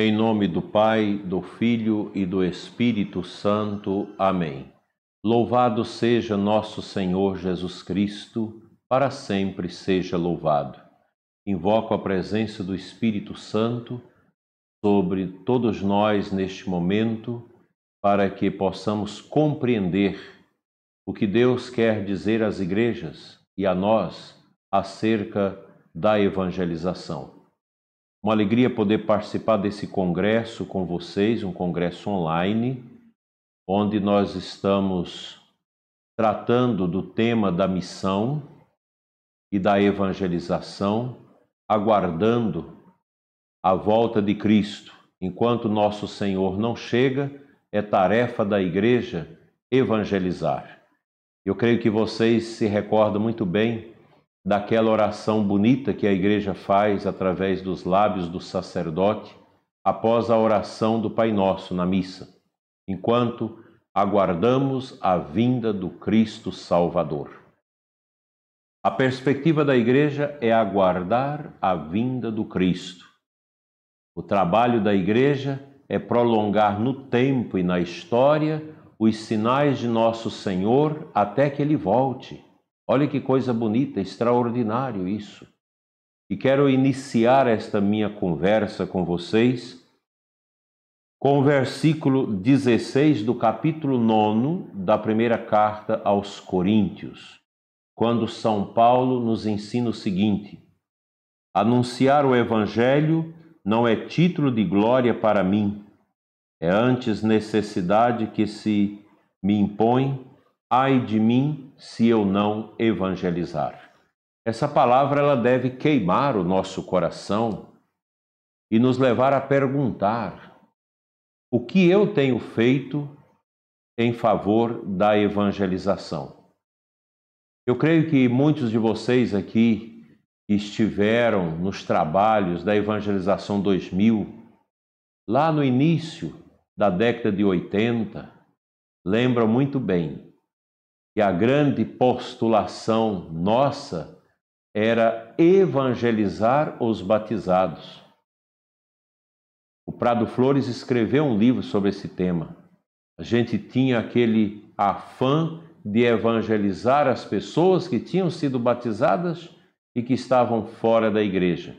Em nome do Pai, do Filho e do Espírito Santo. Amém. Louvado seja nosso Senhor Jesus Cristo, para sempre seja louvado. Invoco a presença do Espírito Santo sobre todos nós neste momento, para que possamos compreender o que Deus quer dizer às igrejas e a nós acerca da evangelização. Uma alegria poder participar desse congresso com vocês, um congresso online, onde nós estamos tratando do tema da missão e da evangelização, aguardando a volta de Cristo. Enquanto nosso Senhor não chega, é tarefa da igreja evangelizar. Eu creio que vocês se recordam muito bem daquela oração bonita que a igreja faz através dos lábios do sacerdote após a oração do Pai Nosso na missa, enquanto aguardamos a vinda do Cristo Salvador. A perspectiva da igreja é aguardar a vinda do Cristo. O trabalho da igreja é prolongar no tempo e na história os sinais de nosso Senhor até que Ele volte. Olha que coisa bonita, extraordinário isso. E quero iniciar esta minha conversa com vocês com o versículo 16 do capítulo 9 da primeira carta aos Coríntios, quando São Paulo nos ensina o seguinte: anunciar o Evangelho não é título de glória para mim, é antes necessidade que se me impõe. Ai de mim se eu não evangelizar. Essa palavra ela deve queimar o nosso coração e nos levar a perguntar: o que eu tenho feito em favor da evangelização? Eu creio que muitos de vocês aqui estiveram nos trabalhos da Evangelização 2000, lá no início da década de 80, lembram muito bem que a grande postulação nossa era evangelizar os batizados. O Prado Flores escreveu um livro sobre esse tema. A gente tinha aquele afã de evangelizar as pessoas que tinham sido batizadas e que estavam fora da igreja.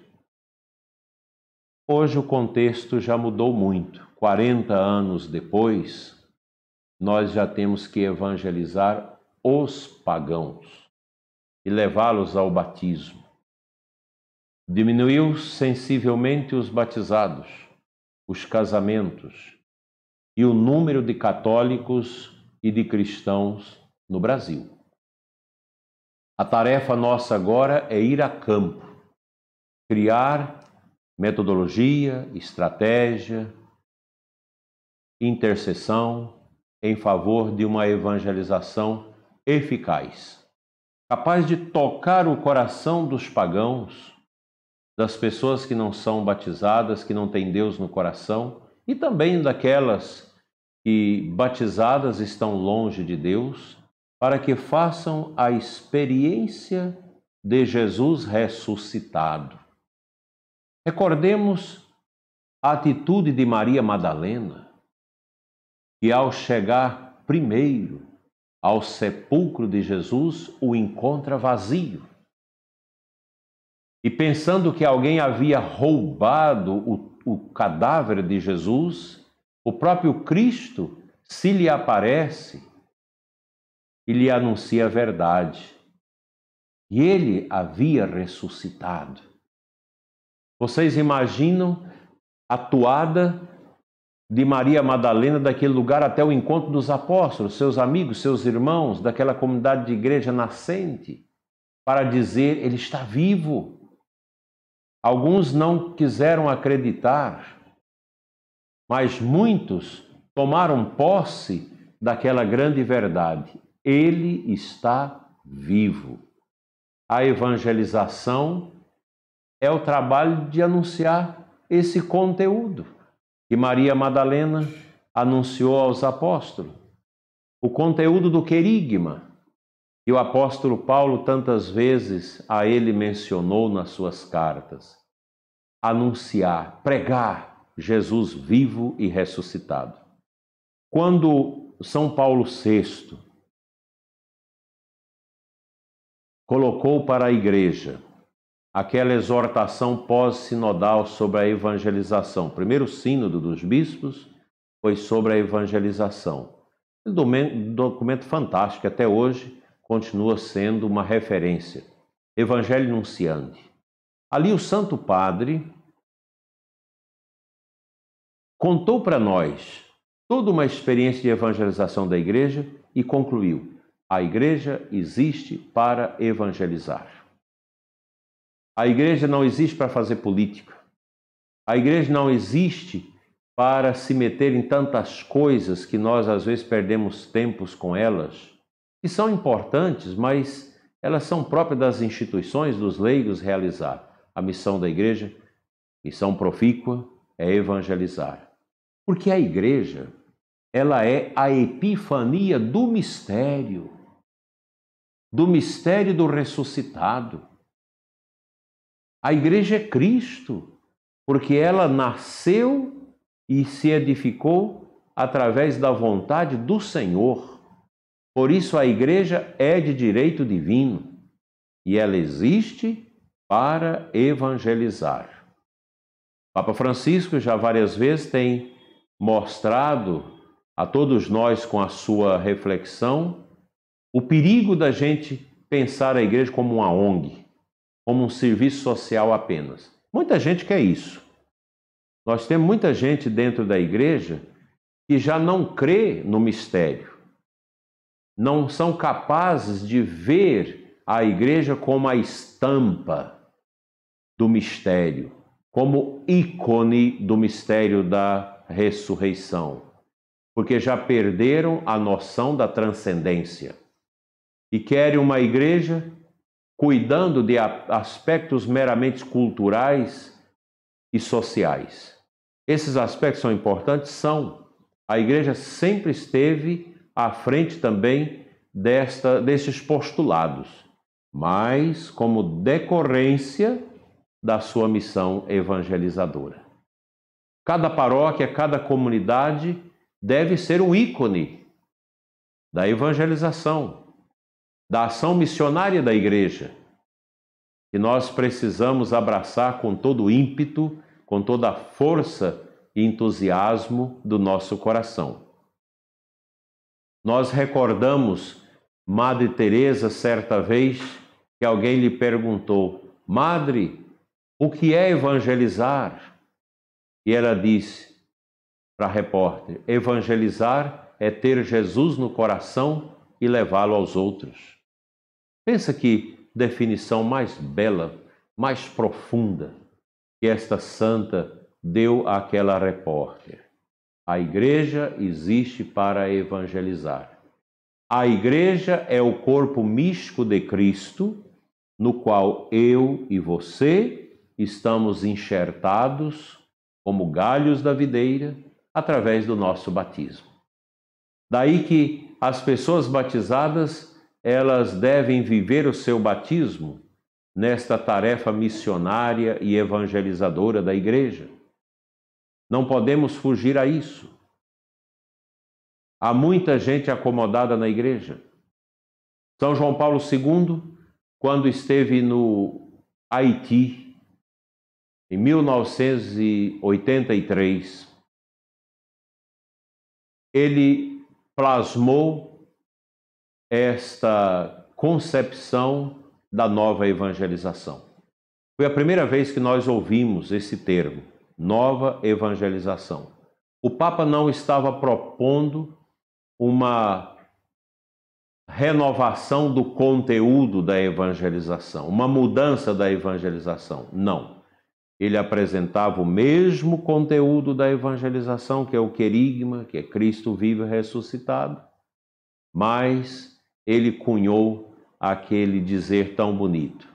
Hoje o contexto já mudou muito. 40 anos depois, nós já temos que evangelizar os pagãos e levá-los ao batismo. Diminuiu sensivelmente os batizados, os casamentos e o número de católicos e de cristãos no Brasil. A tarefa nossa agora é ir a campo, criar metodologia, estratégia, intercessão em favor de uma evangelização eficaz, capaz de tocar o coração dos pagãos, das pessoas que não são batizadas, que não têm Deus no coração, e também daquelas que batizadas estão longe de Deus, para que façam a experiência de Jesus ressuscitado. Recordemos a atitude de Maria Madalena, que ao chegar primeiro ao sepulcro de Jesus, o encontra vazio. E pensando que alguém havia roubado o cadáver de Jesus, o próprio Cristo se lhe aparece e lhe anuncia a verdade. E ele havia ressuscitado. Vocês imaginam a toada de Maria Madalena daquele lugar até o encontro dos apóstolos, seus amigos, seus irmãos, daquela comunidade de igreja nascente, para dizer: ele está vivo. Alguns não quiseram acreditar, mas muitos tomaram posse daquela grande verdade: ele está vivo. A evangelização é o trabalho de anunciar esse conteúdo que Maria Madalena anunciou aos apóstolos. O conteúdo do querigma, que o apóstolo Paulo tantas vezes a ele mencionou nas suas cartas. Anunciar, pregar Jesus vivo e ressuscitado. Quando São Paulo VI colocou para a Igreja aquela exortação pós-sinodal sobre a evangelização, o primeiro sínodo dos bispos foi sobre a evangelização. Um documento fantástico, até hoje continua sendo uma referência. Evangelho Nunciandi. Ali o Santo Padre contou para nós toda uma experiência de evangelização da Igreja e concluiu: a Igreja existe para evangelizar. A Igreja não existe para fazer política. A Igreja não existe para se meter em tantas coisas que nós às vezes perdemos tempos com elas, que são importantes, mas elas são próprias das instituições, dos leigos realizar. A missão da Igreja, missão profícua, é evangelizar. Porque a Igreja, ela é a epifania do mistério do ressuscitado. A Igreja é Cristo, porque ela nasceu e se edificou através da vontade do Senhor. Por isso a Igreja é de direito divino e ela existe para evangelizar. Papa Francisco já várias vezes tem mostrado a todos nós com a sua reflexão o perigo da gente pensar a Igreja como uma ONG, como um serviço social apenas. Muita gente quer isso. Nós temos muita gente dentro da Igreja que já não crê no mistério, não são capazes de ver a Igreja como a estampa do mistério, como ícone do mistério da ressurreição, porque já perderam a noção da transcendência e querem uma Igreja cuidando de aspectos meramente culturais e sociais. Esses aspectos são importantes? São. A Igreja sempre esteve à frente também desses postulados, mas como decorrência da sua missão evangelizadora. Cada paróquia, cada comunidade deve ser um ícone da evangelização, da ação missionária da Igreja, que nós precisamos abraçar com todo o ímpeto, com toda a força e entusiasmo do nosso coração. Nós recordamos Madre Teresa certa vez que alguém lhe perguntou: Madre, o que é evangelizar? E ela disse para a repórter: evangelizar é ter Jesus no coração e levá-lo aos outros. Pensa que definição mais bela, mais profunda que esta santa deu àquela repórter. A Igreja existe para evangelizar. A Igreja é o corpo místico de Cristo, no qual eu e você estamos enxertados como galhos da videira através do nosso batismo. Daí que as pessoas batizadas, elas devem viver o seu batismo nesta tarefa missionária e evangelizadora da Igreja. Não podemos fugir a isso. Há muita gente acomodada na Igreja. São João Paulo II, quando esteve no Haiti, em 1983, ele plasmou esta concepção da nova evangelização. Foi a primeira vez que nós ouvimos esse termo, nova evangelização. O Papa não estava propondo uma renovação do conteúdo da evangelização, uma mudança da evangelização. Não. Ele apresentava o mesmo conteúdo da evangelização, que é o querigma, que é Cristo vivo e ressuscitado, mas ele cunhou aquele dizer tão bonito: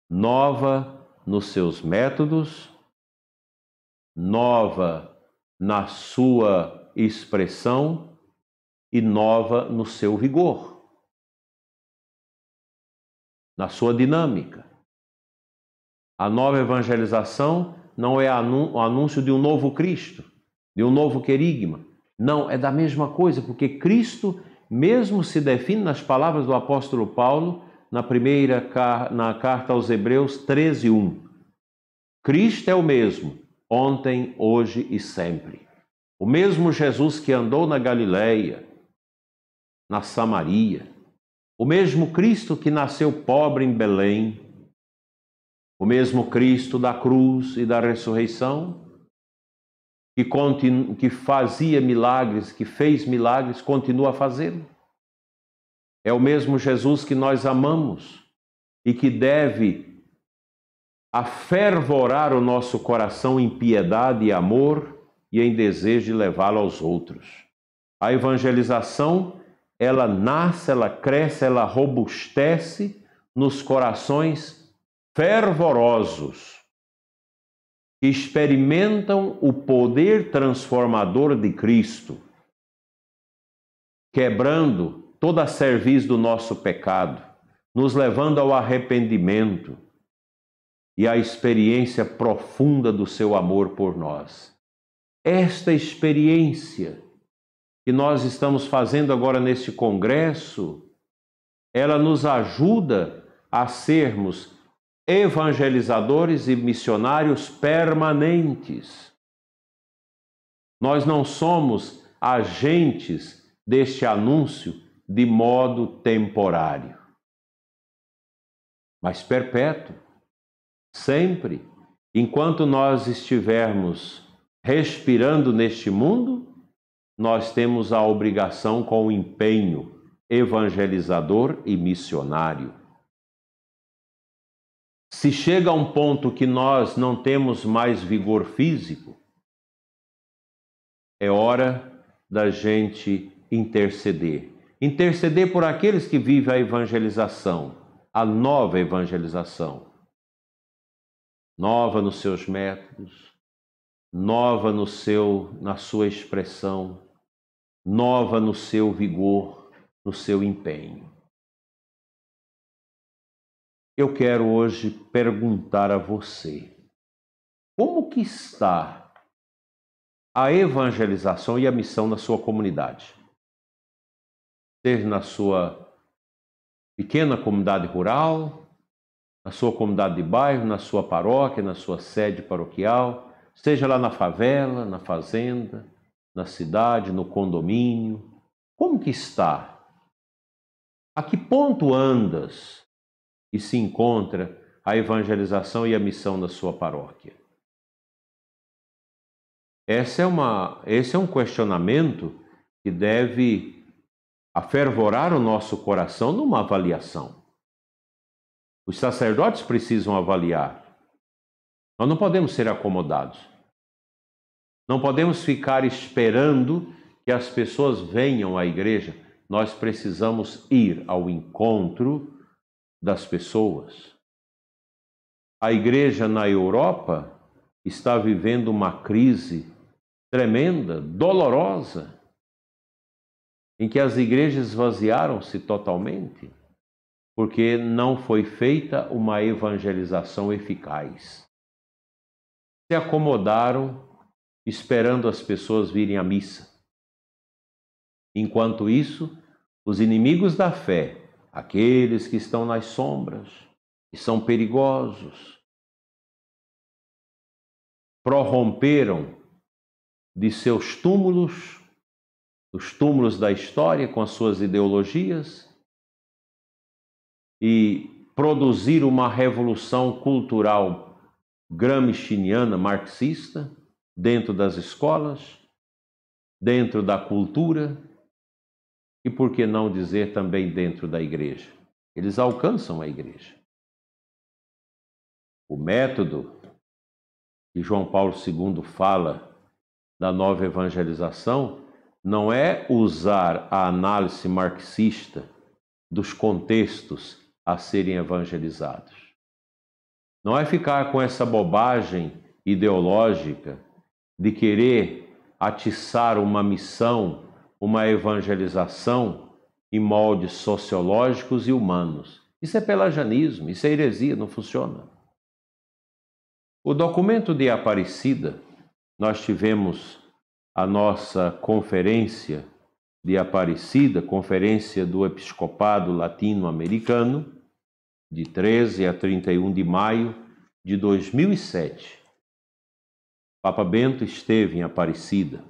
nova nos seus métodos, nova na sua expressão e nova no seu vigor, na sua dinâmica. A nova evangelização não é o anúncio de um novo Cristo, de um novo querigma. Não, é da mesma coisa, porque Cristo mesmo se define nas palavras do apóstolo Paulo, na carta aos Hebreus 13:1. Cristo é o mesmo, ontem, hoje e sempre. O mesmo Jesus que andou na Galileia, na Samaria. O mesmo Cristo que nasceu pobre em Belém. O mesmo Cristo da cruz e da ressurreição, que fazia milagres, que fez milagres, continua a fazê-lo. É o mesmo Jesus que nós amamos e que deve afervorar o nosso coração em piedade e amor e em desejo de levá-lo aos outros. A evangelização, ela nasce, ela cresce, ela robustece nos corações fervorosos que experimentam o poder transformador de Cristo, quebrando toda a cerviz do nosso pecado, nos levando ao arrependimento e à experiência profunda do seu amor por nós. Esta experiência que nós estamos fazendo agora neste congresso, ela nos ajuda a sermos evangelizadores e missionários permanentes. Nós não somos agentes deste anúncio de modo temporário, mas perpétuo, sempre, enquanto nós estivermos respirando neste mundo, nós temos a obrigação com o empenho evangelizador e missionário. Se chega a um ponto que nós não temos mais vigor físico, é hora da gente interceder. Interceder por aqueles que vivem a evangelização, a nova evangelização. Nova nos seus métodos, nova na sua expressão, nova no seu vigor, no seu empenho. Eu quero hoje perguntar a você, como que está a evangelização e a missão na sua comunidade? Seja na sua pequena comunidade rural, na sua comunidade de bairro, na sua paróquia, na sua sede paroquial, seja lá na favela, na fazenda, na cidade, no condomínio. Como que está? A que ponto andas e se encontra a evangelização e a missão na sua paróquia? Esse é um questionamento que deve afervorar o nosso coração numa avaliação. Os sacerdotes precisam avaliar. Nós não podemos ser acomodados. Não podemos ficar esperando que as pessoas venham à igreja. Nós precisamos ir ao encontro das pessoas. A igreja na Europa está vivendo uma crise tremenda, dolorosa, em que as igrejas esvaziaram-se totalmente, porque não foi feita uma evangelização eficaz. Se acomodaram esperando as pessoas virem à missa. Enquanto isso, os inimigos da fé, aqueles que estão nas sombras, que são perigosos, prorromperam de seus túmulos, os túmulos da história com as suas ideologias, e produziram uma revolução cultural gramsciana, marxista, dentro das escolas, dentro da cultura e, por que não dizer, também dentro da igreja. Eles alcançam a igreja. O método que João Paulo II fala da nova evangelização não é usar a análise marxista dos contextos a serem evangelizados. Não é ficar com essa bobagem ideológica de querer atiçar uma missão, uma evangelização em moldes sociológicos e humanos. Isso é pelagianismo, isso é heresia, não funciona. O documento de Aparecida, nós tivemos a nossa conferência de Aparecida, Conferência do Episcopado Latino-Americano, de 13 a 31 de maio de 2007. Papa Bento esteve em Aparecida,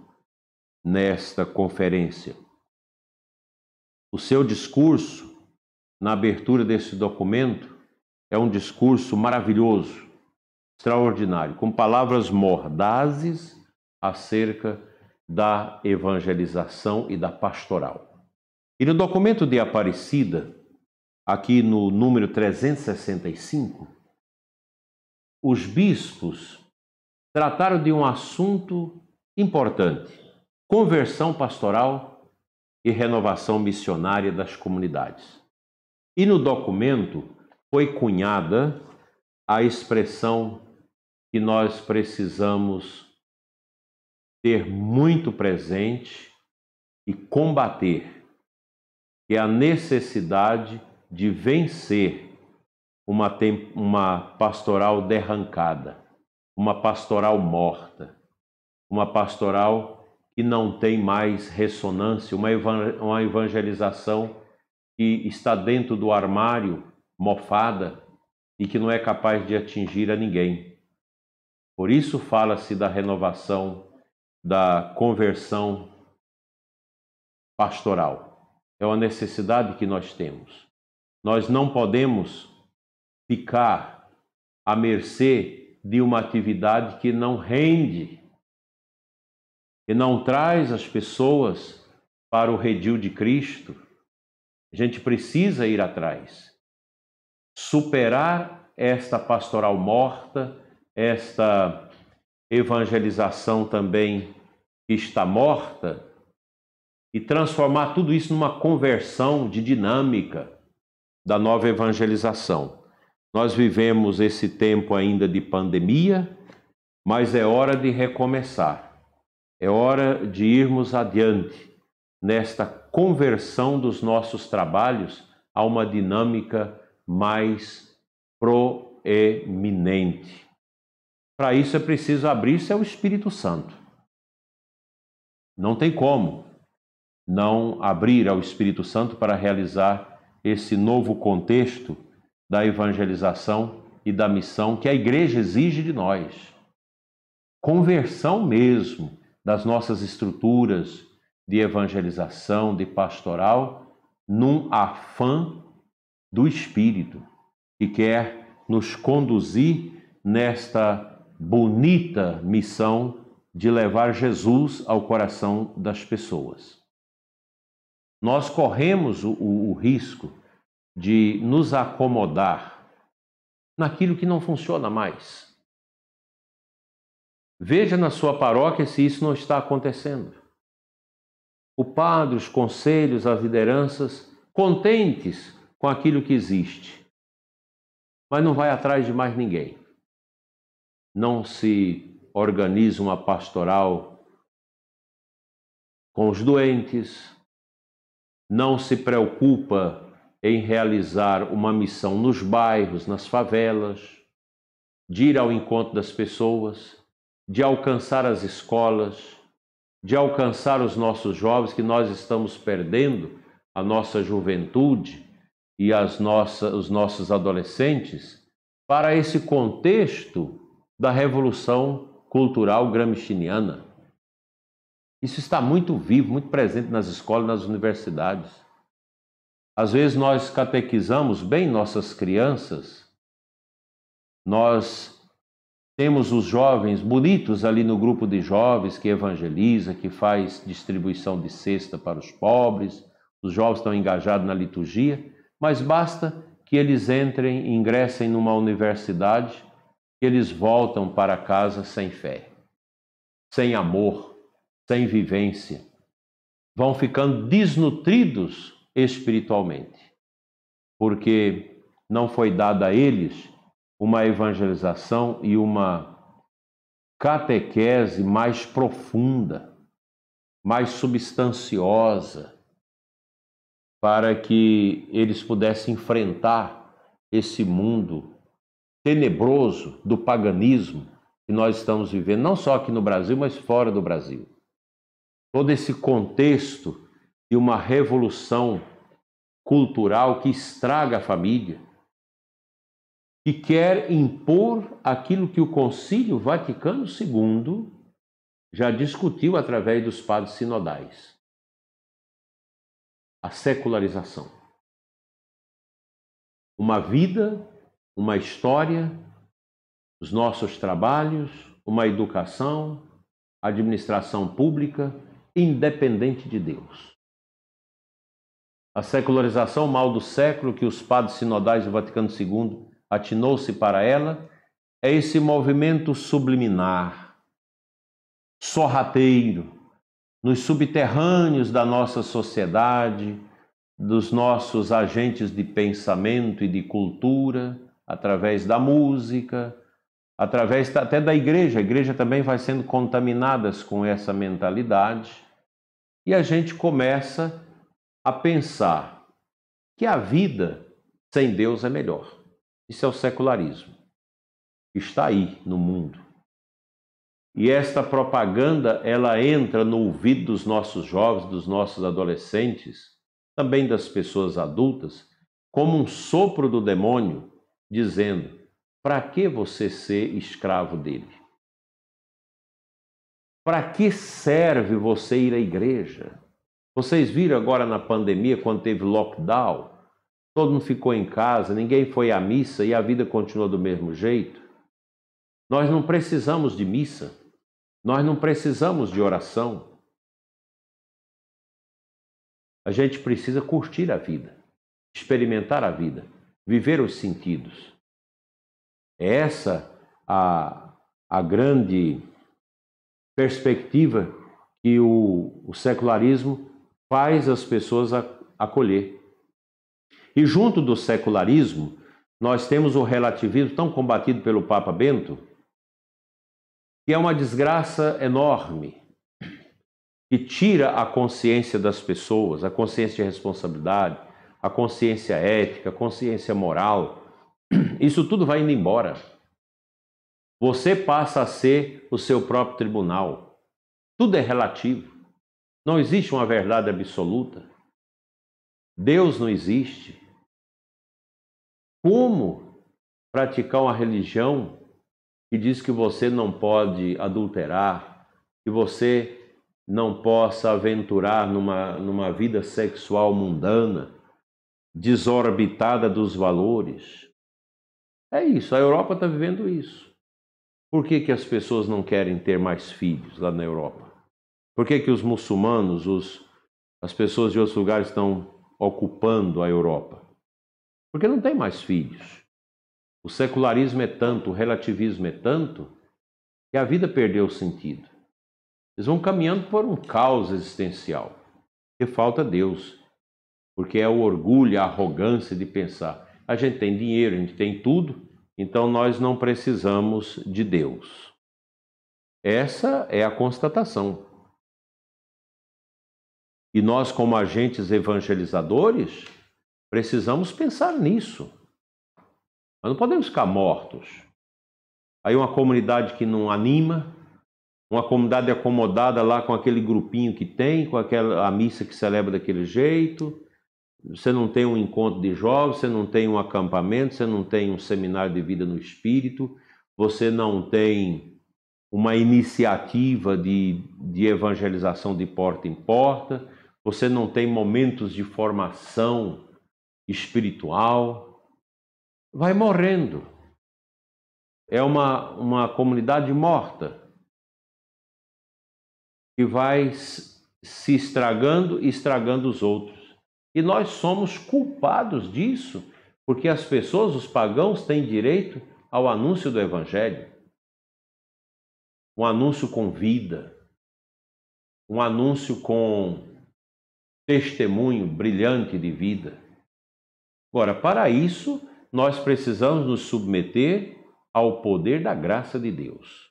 nesta conferência. O seu discurso, na abertura desse documento, é um discurso maravilhoso, extraordinário, com palavras mordazes acerca da evangelização e da pastoral. E no documento de Aparecida, aqui no número 365, os bispos trataram de um assunto importante: conversão pastoral e renovação missionária das comunidades. E no documento foi cunhada a expressão que nós precisamos ter muito presente e combater, que é a necessidade de vencer uma pastoral derrancada, uma pastoral morta, uma pastoral que não tem mais ressonância, uma evangelização que está dentro do armário, mofada, e que não é capaz de atingir a ninguém. Por isso fala-se da renovação, da conversão pastoral. É uma necessidade que nós temos. Nós não podemos ficar à mercê de uma atividade que não rende, que não traz as pessoas para o redil de Cristo. A gente precisa ir atrás, superar esta pastoral morta, esta evangelização também que está morta, e transformar tudo isso numa conversão de dinâmica da nova evangelização. Nós vivemos esse tempo ainda de pandemia, mas é hora de recomeçar. É hora de irmos adiante nesta conversão dos nossos trabalhos a uma dinâmica mais proeminente. Para isso é preciso abrir-se ao Espírito Santo. Não tem como não abrir ao Espírito Santo para realizar esse novo contexto da evangelização e da missão que a Igreja exige de nós. Conversão mesmo das nossas estruturas de evangelização, de pastoral, num afã do Espírito, que quer nos conduzir nesta bonita missão de levar Jesus ao coração das pessoas. Nós corremos o risco de nos acomodar naquilo que não funciona mais. Veja na sua paróquia se isso não está acontecendo. O padre, os conselhos, as lideranças, contentes com aquilo que existe, mas não vai atrás de mais ninguém. Não se organiza uma pastoral com os doentes, não se preocupa em realizar uma missão nos bairros, nas favelas, de ir ao encontro das pessoas, de alcançar as escolas, de alcançar os nossos jovens, que nós estamos perdendo a nossa juventude e os nossos adolescentes para esse contexto da revolução cultural gramsciana. Isso está muito vivo, muito presente nas escolas, nas universidades. Às vezes nós catequizamos bem nossas crianças, nós temos os jovens bonitos ali no grupo de jovens que evangeliza, que faz distribuição de cesta para os pobres, os jovens estão engajados na liturgia, mas basta que eles ingressem numa universidade, que eles voltam para casa sem fé, sem amor, sem vivência, vão ficando desnutridos espiritualmente, porque não foi dada a eles uma evangelização e uma catequese mais profunda, mais substanciosa, para que eles pudessem enfrentar esse mundo tenebroso do paganismo que nós estamos vivendo, não só aqui no Brasil, mas fora do Brasil. Todo esse contexto de uma revolução cultural que estraga a família, que quer impor aquilo que o Concílio Vaticano II já discutiu através dos padres sinodais: a secularização. Uma vida, uma história, os nossos trabalhos, uma educação, administração pública, independente de Deus. A secularização, o mal do século que os padres sinodais do Vaticano II atinou-se para ela, é esse movimento subliminar, sorrateiro, nos subterrâneos da nossa sociedade, dos nossos agentes de pensamento e de cultura, através da música, através até da igreja. A igreja também vai sendo contaminada com essa mentalidade, e a gente começa a pensar que a vida sem Deus é melhor. Isso é o secularismo. Está aí no mundo. E esta propaganda, ela entra no ouvido dos nossos jovens, dos nossos adolescentes, também das pessoas adultas, como um sopro do demônio, dizendo: para que você ser escravo dele? Para que serve você ir à igreja? Vocês viram agora na pandemia, quando teve lockdown, todo mundo ficou em casa, ninguém foi à missa e a vida continuou do mesmo jeito? Nós não precisamos de missa, nós não precisamos de oração. A gente precisa curtir a vida, experimentar a vida, viver os sentidos. É essa a grande perspectiva que o secularismo faz as pessoas acolher. E junto do secularismo, nós temos o relativismo tão combatido pelo Papa Bento, que é uma desgraça enorme, que tira a consciência das pessoas, a consciência de responsabilidade, a consciência ética, a consciência moral. Isso tudo vai indo embora. Você passa a ser o seu próprio tribunal. Tudo é relativo. Não existe uma verdade absoluta. Deus não existe. Como praticar uma religião que diz que você não pode adulterar, que você não possa aventurar numa vida sexual mundana, desorbitada dos valores? É isso, a Europa está vivendo isso. Por que as pessoas não querem ter mais filhos lá na Europa? Por que os muçulmanos, as pessoas de outros lugares estão ocupando a Europa? Porque não tem mais filhos. O secularismo é tanto, o relativismo é tanto, que a vida perdeu o sentido. Eles vão caminhando por um caos existencial, porque falta Deus, porque é o orgulho, a arrogância de pensar: a gente tem dinheiro, a gente tem tudo, então nós não precisamos de Deus. Essa é a constatação. E nós, como agentes evangelizadores, precisamos pensar nisso. Nós não podemos ficar mortos. Aí uma comunidade que não anima, uma comunidade acomodada lá com aquele grupinho que tem, com a missa que celebra daquele jeito. Você não tem um encontro de jovens, você não tem um acampamento, você não tem um seminário de vida no Espírito, você não tem uma iniciativa de evangelização de porta em porta, você não tem momentos de formação espiritual. Vai morrendo. É uma comunidade morta, que vai se estragando e estragando os outros. E nós somos culpados disso, porque as pessoas, os pagãos, têm direito ao anúncio do Evangelho. Um anúncio com vida, um anúncio com testemunho brilhante de vida. Agora, para isso, nós precisamos nos submeter ao poder da graça de Deus.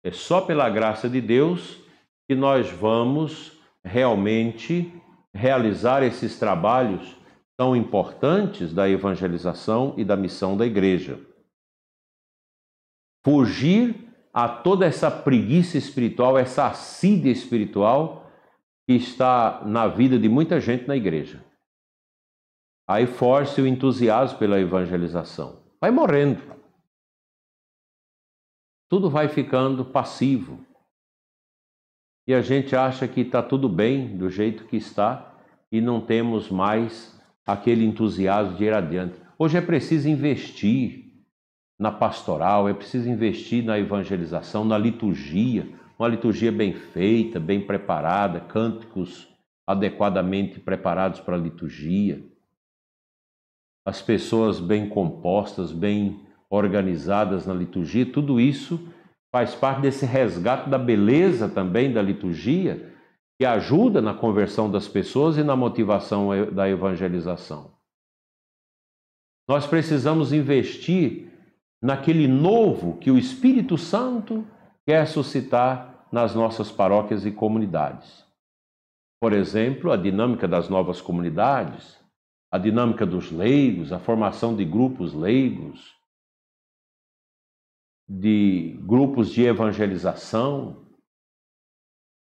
É só pela graça de Deus que nós vamos realmente realizar esses trabalhos tão importantes da evangelização e da missão da igreja. Fugir a toda essa preguiça espiritual, essa assídia espiritual que está na vida de muita gente na igreja. Aí force o entusiasmo pela evangelização. Vai morrendo. Tudo vai ficando passivo. E a gente acha que está tudo bem do jeito que está e não temos mais aquele entusiasmo de ir adiante. Hoje é preciso investir na pastoral, é preciso investir na evangelização, na liturgia, uma liturgia bem feita, bem preparada, cânticos adequadamente preparados para a liturgia, as pessoas bem compostas, bem organizadas na liturgia, tudo isso faz parte desse resgate da beleza também da liturgia, que ajuda na conversão das pessoas e na motivação da evangelização. Nós precisamos investir naquele novo que o Espírito Santo quer suscitar nas nossas paróquias e comunidades. Por exemplo, a dinâmica das novas comunidades, a dinâmica dos leigos, a formação de grupos leigos, de grupos de evangelização,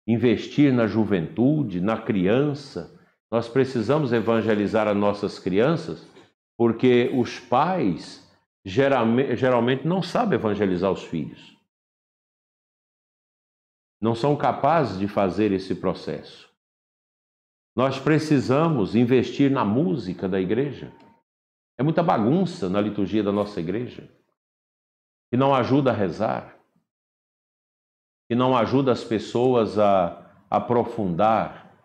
investir na juventude, na criança. Nós precisamos evangelizar as nossas crianças porque os pais geralmente não sabem evangelizar os filhos. Não são capazes de fazer esse processo. Nós precisamos investir na música da igreja. É muita bagunça na liturgia da nossa igreja, que não ajuda a rezar, que não ajuda as pessoas a aprofundar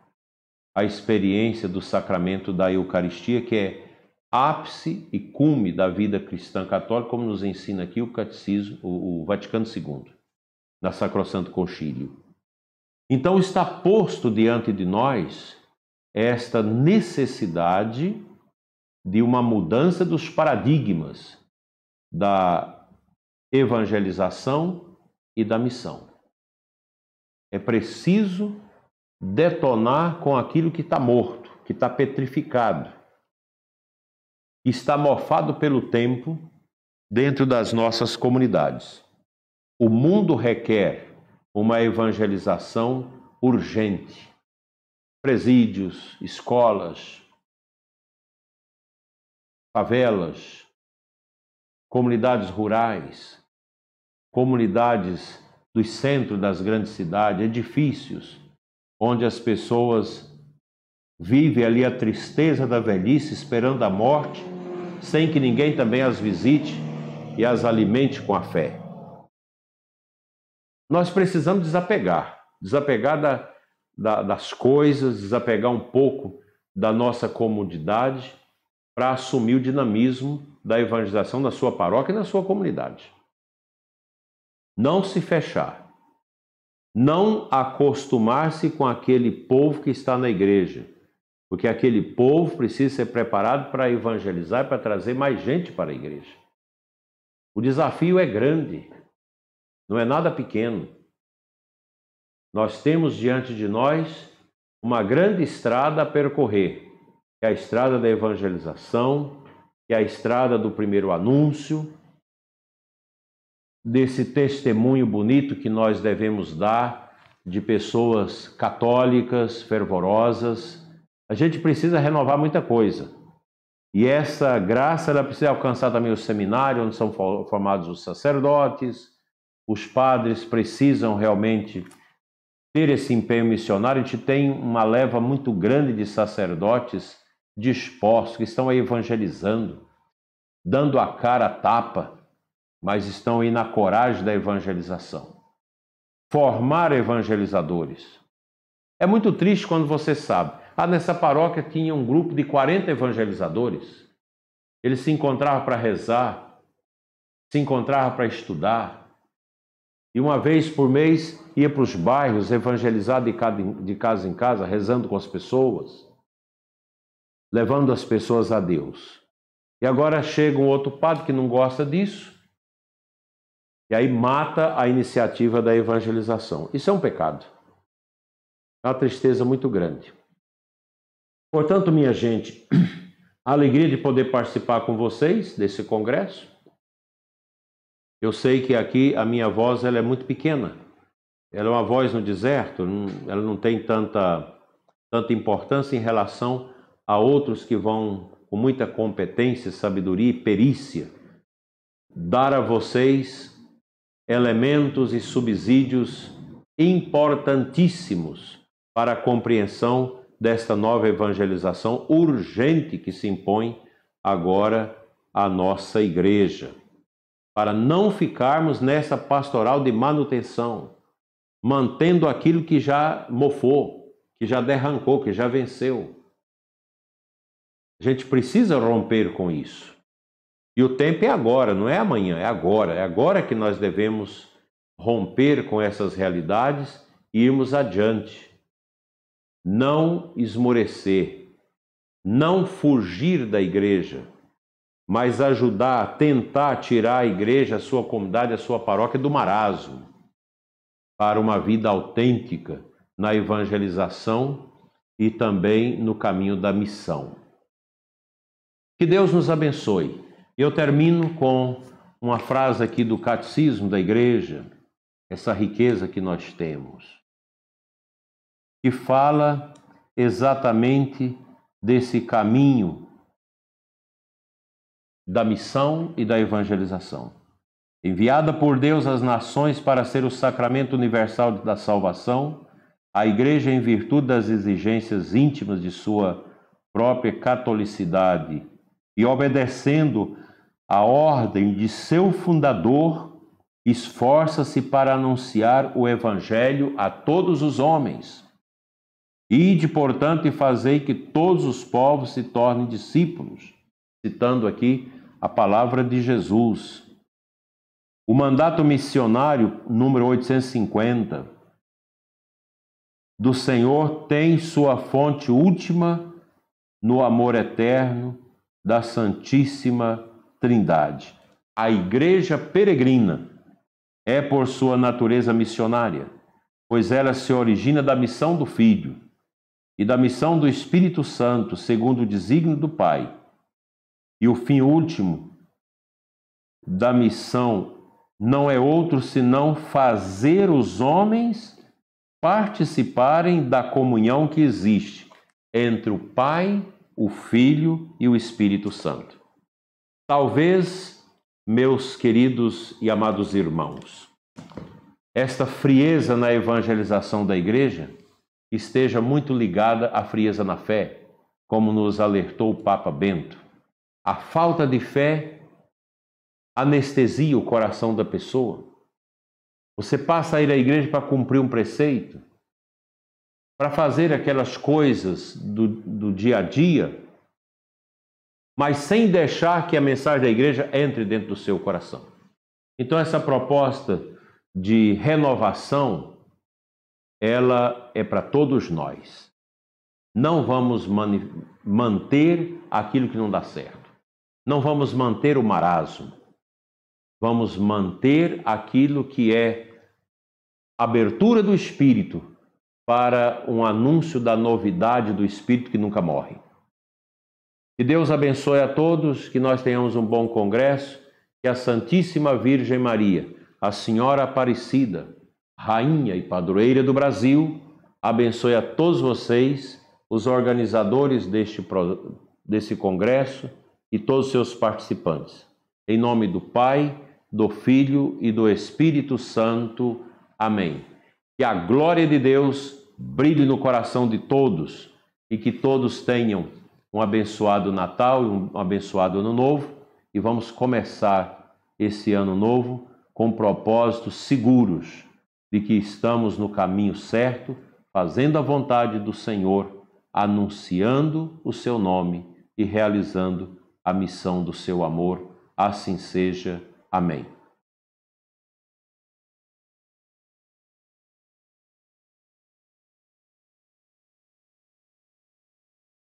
a experiência do sacramento da Eucaristia, que é ápice e cume da vida cristã católica, como nos ensina aqui o Catecismo, o Vaticano II, na Sacrosanto Concílio. Então está posto diante de nós esta necessidade de uma mudança dos paradigmas da evangelização e da missão. É preciso detonar com aquilo que está morto, que está petrificado, que está mofado pelo tempo dentro das nossas comunidades. O mundo requer uma evangelização urgente. Presídios, escolas, favelas, comunidades rurais, comunidades dos centros das grandes cidades, edifícios, onde as pessoas vivem ali a tristeza da velhice, esperando a morte, sem que ninguém também as visite e as alimente com a fé. Nós precisamos desapegar das coisas, desapegar um pouco da nossa comodidade para assumir o dinamismo da evangelização na sua paróquia e na sua comunidade. Não se fechar, não acostumar-se com aquele povo que está na igreja, porque aquele povo precisa ser preparado para evangelizar e para trazer mais gente para a igreja. O desafio é grande, não é nada pequeno. Nós temos diante de nós uma grande estrada a percorrer, que é a estrada da evangelização, que é a estrada do primeiro anúncio, desse testemunho bonito que nós devemos dar de pessoas católicas, fervorosas. A gente precisa renovar muita coisa. E essa graça ela precisa alcançar também o seminário, onde são formados os sacerdotes. Os padres precisam realmente ter esse empenho missionário. A gente tem uma leva muito grande de sacerdotes dispostos, que estão aí evangelizando, dando a cara a tapa, mas estão aí na coragem da evangelização. Formar evangelizadores. É muito triste quando você sabe, nessa paróquia tinha um grupo de 40 evangelizadores. Eles se encontravam para rezar, se encontravam para estudar, e uma vez por mês ia para os bairros evangelizar de casa em casa, rezando com as pessoas, levando as pessoas a Deus. E agora chega um outro padre que não gosta disso, e aí mata a iniciativa da evangelização. Isso é um pecado. É uma tristeza muito grande. Portanto, minha gente, a alegria de poder participar com vocês desse congresso. Eu sei que aqui a minha voz ela é muito pequena. Ela é uma voz no deserto, ela não tem tanta importância em relação a outros que vão com muita competência, sabedoria e perícia dar a vocês elementos e subsídios importantíssimos para a compreensão desta nova evangelização urgente que se impõe agora à nossa igreja, para não ficarmos nessa pastoral de manutenção, mantendo aquilo que já mofou, que já derrancou, que já venceu. A gente precisa romper com isso. E o tempo é agora, não é amanhã, é agora. É agora que nós devemos romper com essas realidades e irmos adiante. Não esmorecer, não fugir da igreja, mas ajudar a tentar tirar a igreja, a sua comunidade, a sua paróquia do marasmo, para uma vida autêntica na evangelização e também no caminho da missão. Que Deus nos abençoe. Eu termino com uma frase aqui do Catecismo da Igreja, essa riqueza que nós temos, que fala exatamente desse caminho da missão e da evangelização. Enviada por Deus às nações para ser o sacramento universal da salvação, a Igreja, em virtude das exigências íntimas de sua própria catolicidade e obedecendo a ordem de seu fundador, esforça-se para anunciar o Evangelho a todos os homens. Ide, portanto, e fazei que todos os povos se tornem discípulos. Citando aqui a palavra de Jesus. O mandato missionário, número 850, do Senhor tem sua fonte última no amor eterno da Santíssima Trindade. A Igreja peregrina é por sua natureza missionária, pois ela se origina da missão do Filho e da missão do Espírito Santo, segundo o desígnio do Pai. E o fim último da missão não é outro senão fazer os homens participarem da comunhão que existe entre o Pai, o Filho e o Espírito Santo. Talvez, meus queridos e amados irmãos, esta frieza na evangelização da Igreja esteja muito ligada à frieza na fé, como nos alertou o Papa Bento. A falta de fé anestesia o coração da pessoa. Você passa a ir à igreja para cumprir um preceito, para fazer aquelas coisas do dia a dia, mas sem deixar que a mensagem da igreja entre dentro do seu coração. Então essa proposta de renovação, ela é para todos nós. Não vamos manter aquilo que não dá certo. Não vamos manter o marasmo. Vamos manter aquilo que é abertura do Espírito para um anúncio da novidade do Espírito que nunca morre. Que Deus abençoe a todos, que nós tenhamos um bom congresso, que a Santíssima Virgem Maria, a Senhora Aparecida, Rainha e Padroeira do Brasil, abençoe a todos vocês, os organizadores desse congresso e todos os seus participantes. Em nome do Pai, do Filho e do Espírito Santo. Amém. Que a glória de Deus brilhe no coração de todos e que todos tenham um abençoado Natal e um abençoado Ano Novo. E vamos começar esse Ano Novo com propósitos seguros de que estamos no caminho certo, fazendo a vontade do Senhor, anunciando o seu nome e realizando a missão do seu amor. Assim seja. Amém.